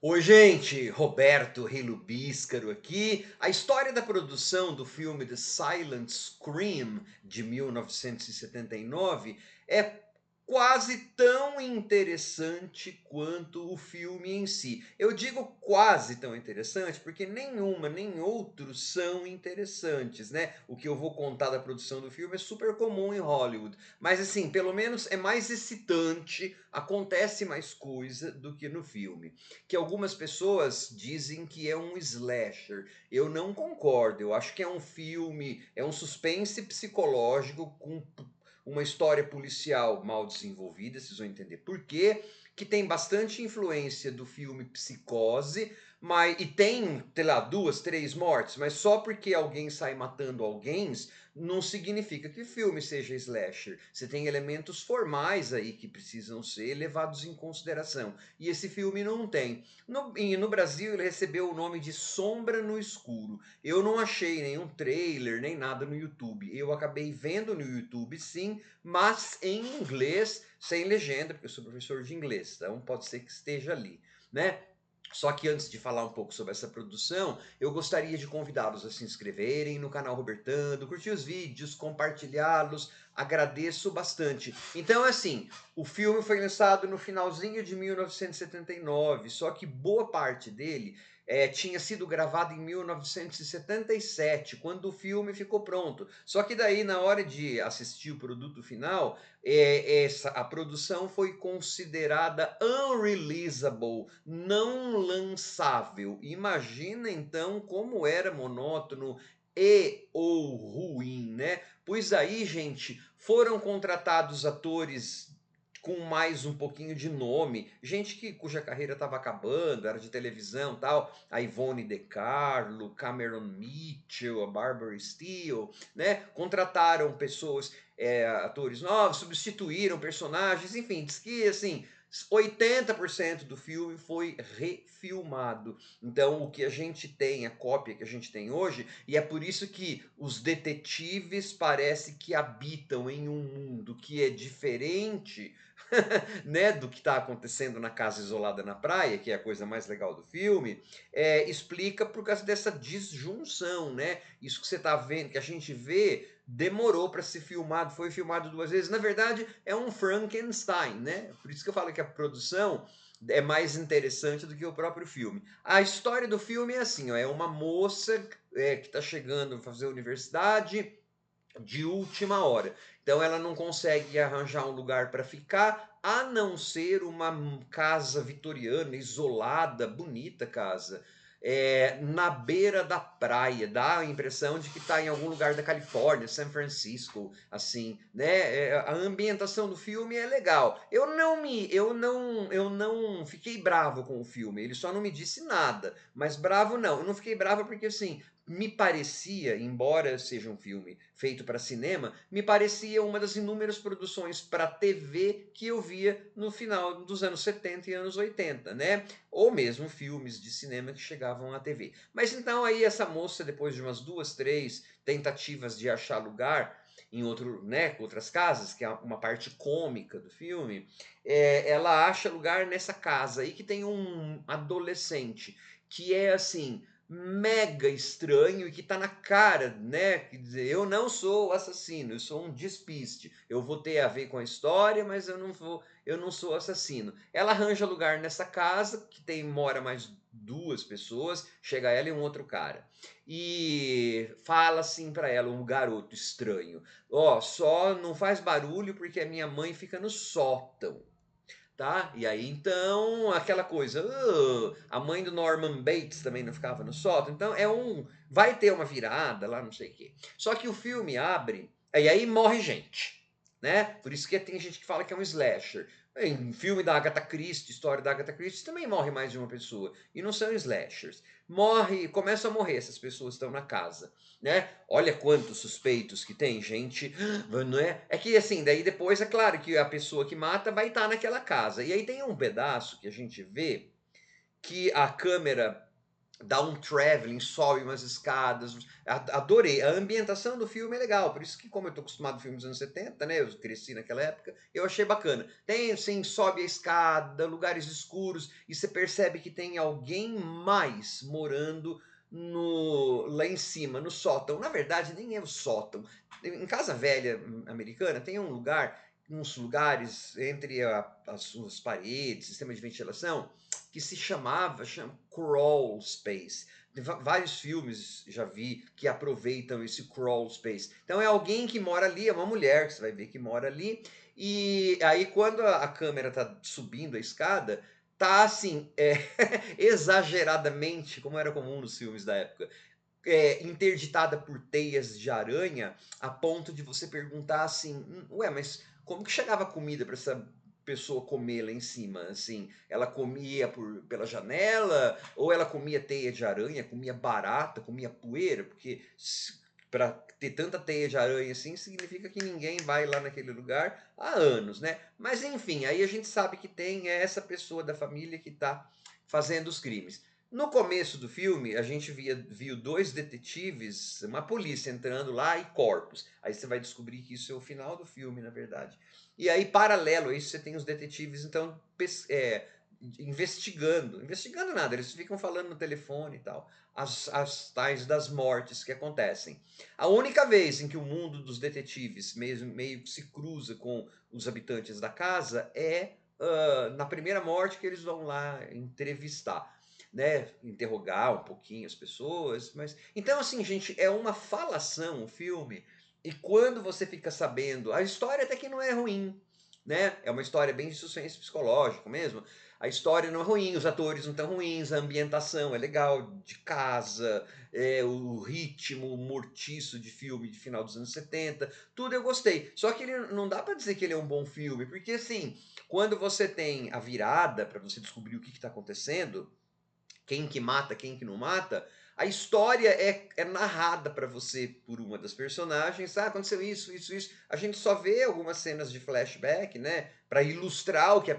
Oi, gente! Roberto Rilo Bíscaro aqui. A história da produção do filme The Silent Scream, de 1979, é quase tão interessante quanto o filme em si. Eu digo quase tão interessante porque nenhuma nem outro são interessantes, né? O que eu vou contar da produção do filme é super comum em Hollywood, mas assim, pelo menos é mais excitante, acontece mais coisa do que no filme, que algumas pessoas dizem que é um slasher. Eu não concordo, eu acho que é um filme, é um suspense psicológico com uma história policial mal desenvolvida, vocês vão entender por quê, que tem bastante influência do filme Psicose, mas, e tem, sei lá, 2, 3 mortes, mas só porque alguém sai matando alguém, não significa que o filme seja slasher. Você tem elementos formais aí que precisam ser levados em consideração. E esse filme não tem. No Brasil ele recebeu o nome de Sombra no Escuro. Eu não achei nenhum trailer, nem nada no YouTube. Eu acabei vendo no YouTube sim, mas em inglês, sem legenda, porque eu sou professor de inglês, então pode ser que esteja ali, né? Só que antes de falar um pouco sobre essa produção, eu gostaria de convidá-los a se inscreverem no canal Robertando, curtir os vídeos, compartilhá-los, agradeço bastante. Então, assim, o filme foi lançado no finalzinho de 1979, só que boa parte dele tinha sido gravado em 1977, quando o filme ficou pronto. Só que daí, na hora de assistir o produto final, a produção foi considerada unreleasable, não lançável. Imagina então como era monótono e ou ruim, né? Pois aí, gente, foram contratados atores com mais um pouquinho de nome, gente cuja carreira estava acabando, era de televisão, tal, a Ivone De Carlo, Cameron Mitchell, a Barbara Steele, né? Contrataram pessoas, atores novos, substituíram personagens, enfim, diz que assim 80% do filme foi refilmado. Então, o que a gente tem, a cópia que a gente tem hoje, e é por isso que os detetives parece que habitam em um mundo que é diferente né, do que está acontecendo na casa isolada na praia, que é a coisa mais legal do filme, explica por causa dessa disjunção, né? Isso que você está vendo, que a gente vê, demorou para ser filmado, foi filmado 2 vezes. Na verdade, é um Frankenstein, né? Por isso que eu falo que a produção é mais interessante do que o próprio filme. A história do filme é assim, ó, é uma moça que está chegando a fazer universidade de última hora. Então ela não consegue arranjar um lugar para ficar, a não ser uma casa vitoriana, isolada, bonita casa, na beira da praia. Dá a impressão de que está em algum lugar da Califórnia, San Francisco, assim, né? A ambientação do filme é legal. Eu não fiquei bravo com o filme. Ele só não me disse nada. Mas bravo não. Eu não fiquei bravo porque assim me parecia, embora seja um filme feito para cinema, me parecia uma das inúmeras produções para TV que eu via no final dos anos 70 e anos 80, né? Ou mesmo filmes de cinema que chegavam à TV. Mas então aí essa moça, depois de umas 2, 3 tentativas de achar lugar em outras casas, que é uma parte cômica do filme, ela acha lugar nessa casa aí que tem um adolescente que é assim mega estranho e que tá na cara, né? Quer dizer, eu não sou o assassino, eu sou um despiste. Eu vou ter a ver com a história, mas eu não sou assassino. Ela arranja lugar nessa casa que mora mais 2 pessoas, chega ela e um outro cara. E fala assim para ela, um garoto estranho: "Ó, só não faz barulho porque a minha mãe fica no sótão." Tá? E aí então, aquela coisa, a mãe do Norman Bates também não ficava no sótão, então vai ter uma virada lá, não sei o quê. Só que o filme abre, e aí morre gente, né? Por isso que tem gente que fala que é um slasher. Em filme da Agatha Christie, história da Agatha Christie, também morre mais de uma pessoa, e não são slashers. Começam a morrer essas pessoas que estão na casa, né? Olha quantos suspeitos que tem, gente, não é? É que assim, daí depois é claro que a pessoa que mata vai estar naquela casa. E aí tem um pedaço que a gente vê que a câmera dá um traveling, sobe umas escadas. Adorei. A ambientação do filme é legal, por isso que, como eu tô acostumado com filmes dos anos 70, né? Eu cresci naquela época, eu achei bacana. Tem, assim, sobe a escada, lugares escuros, e você percebe que tem alguém mais morando lá em cima, no sótão. Na verdade, nem é o sótão. Em casa velha americana, tem um lugar, uns lugares entre as paredes, sistema de ventilação, que se chama Crawl Space. Tem vários filmes já vi que aproveitam esse crawl space. Então é alguém que mora ali, é uma mulher que você vai ver que mora ali, e aí quando a câmera tá subindo a escada, tá assim, exageradamente, como era comum nos filmes da época, interditada por teias de aranha, a ponto de você perguntar assim, ué, mas como que chegava comida para essa pessoa comer lá em cima? Assim, ela comia pela janela, ou ela comia teia de aranha, comia barata, comia poeira? Porque para ter tanta teia de aranha assim, significa que ninguém vai lá naquele lugar há anos, né? Mas enfim, aí a gente sabe que tem essa pessoa da família que está fazendo os crimes. No começo do filme, a gente viu dois detetives, uma polícia entrando lá e corpos. Aí você vai descobrir que isso é o final do filme, na verdade. E aí, paralelo a isso, você tem os detetives, então, investigando. Investigando nada, eles ficam falando no telefone e tal. As tais das mortes que acontecem. A única vez em que o mundo dos detetives meio que se cruza com os habitantes da casa é na primeira morte que eles vão lá entrevistar, né, interrogar um pouquinho as pessoas, mas então assim, gente, é uma falação o filme, e quando você fica sabendo, a história até que não é ruim, né? É uma história bem de suspense psicológico mesmo. A história não é ruim, os atores não estão ruins, a ambientação é legal, de casa, o ritmo mortiço de filme de final dos anos 70, tudo eu gostei. Só que ele não dá para dizer que ele é um bom filme, porque assim, quando você tem a virada para você descobrir o que está acontecendo, quem que mata, quem que não mata, a história é narrada para você por uma das personagens. Ah, aconteceu isso, isso, isso. A gente só vê algumas cenas de flashback, né, para ilustrar o que a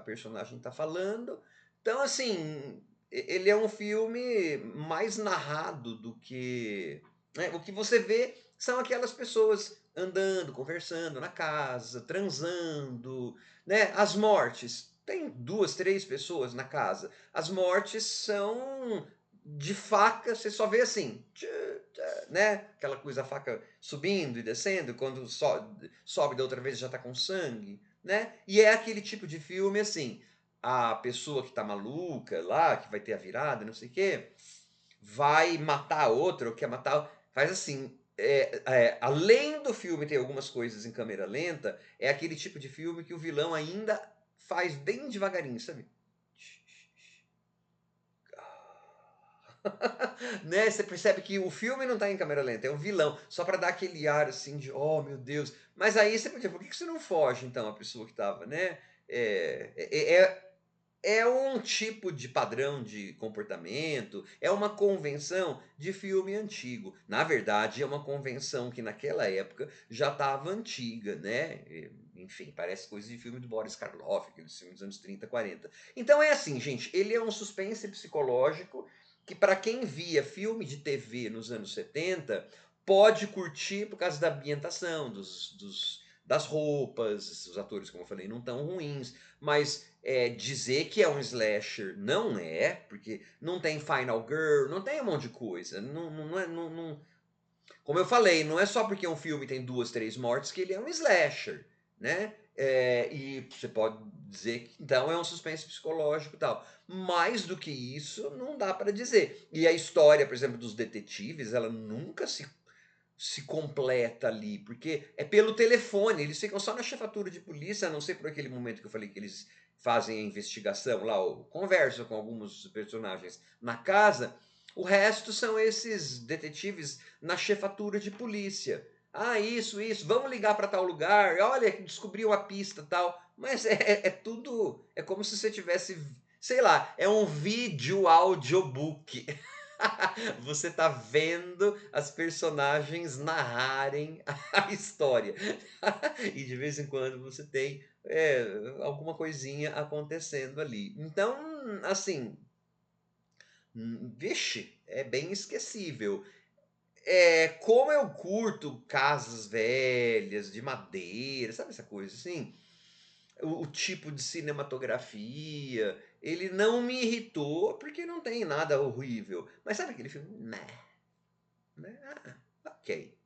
personagem está falando. Então, assim, ele é um filme mais narrado do que, né, o que você vê são aquelas pessoas andando, conversando na casa, transando, né? As mortes. Tem duas, três pessoas na casa. As mortes são de faca, você só vê assim, né? Aquela coisa, a faca subindo e descendo, quando sobe da outra vez já tá com sangue, né? E é aquele tipo de filme assim, a pessoa que tá maluca lá, que vai ter a virada, não sei o quê, vai matar a outra, ou quer matar, faz assim. Além do filme ter algumas coisas em câmera lenta, é aquele tipo de filme que o vilão ainda faz bem devagarinho, sabe? Né? Você percebe que o filme não tá em câmera lenta, é o vilão, só para dar aquele ar assim de, oh meu Deus. Mas aí você podia, por que você não foge então, a pessoa que tava, né? É, é, é, é um tipo de padrão de comportamento, é uma convenção de filme antigo. Na verdade, é uma convenção que naquela época já estava antiga, né? Enfim, parece coisa de filme do Boris Karloff, aqueles filmes dos anos 30, 40. Então é assim, gente, ele é um suspense psicológico que para quem via filme de TV nos anos 70 pode curtir por causa da ambientação, das roupas, os atores, como eu falei, não tão ruins, mas dizer que é um slasher não é, porque não tem Final Girl, não tem um monte de coisa. Como eu falei, não é só porque um filme tem duas, três mortes que ele é um slasher, né? E você pode dizer que então é um suspense psicológico e tal. Mais do que isso, não dá para dizer. E a história, por exemplo, dos detetives, ela nunca se completa ali, porque é pelo telefone, eles ficam só na chefatura de polícia, a não ser por aquele momento que eu falei que eles fazem a investigação lá, ou conversam com alguns personagens na casa, o resto são esses detetives na chefatura de polícia. Ah, isso, vamos ligar para tal lugar, olha, descobri uma pista tal, mas é tudo, é como se você tivesse, sei lá, é um vídeo audiobook. Você tá vendo as personagens narrarem a história. E de vez em quando você tem alguma coisinha acontecendo ali. Então, assim, Vixe, é bem esquecível. Como eu curto casas velhas, de madeira, sabe essa coisa assim? O tipo de cinematografia, ele não me irritou, porque não tem nada horrível. Mas sabe aquele filme? Meh, né, ok.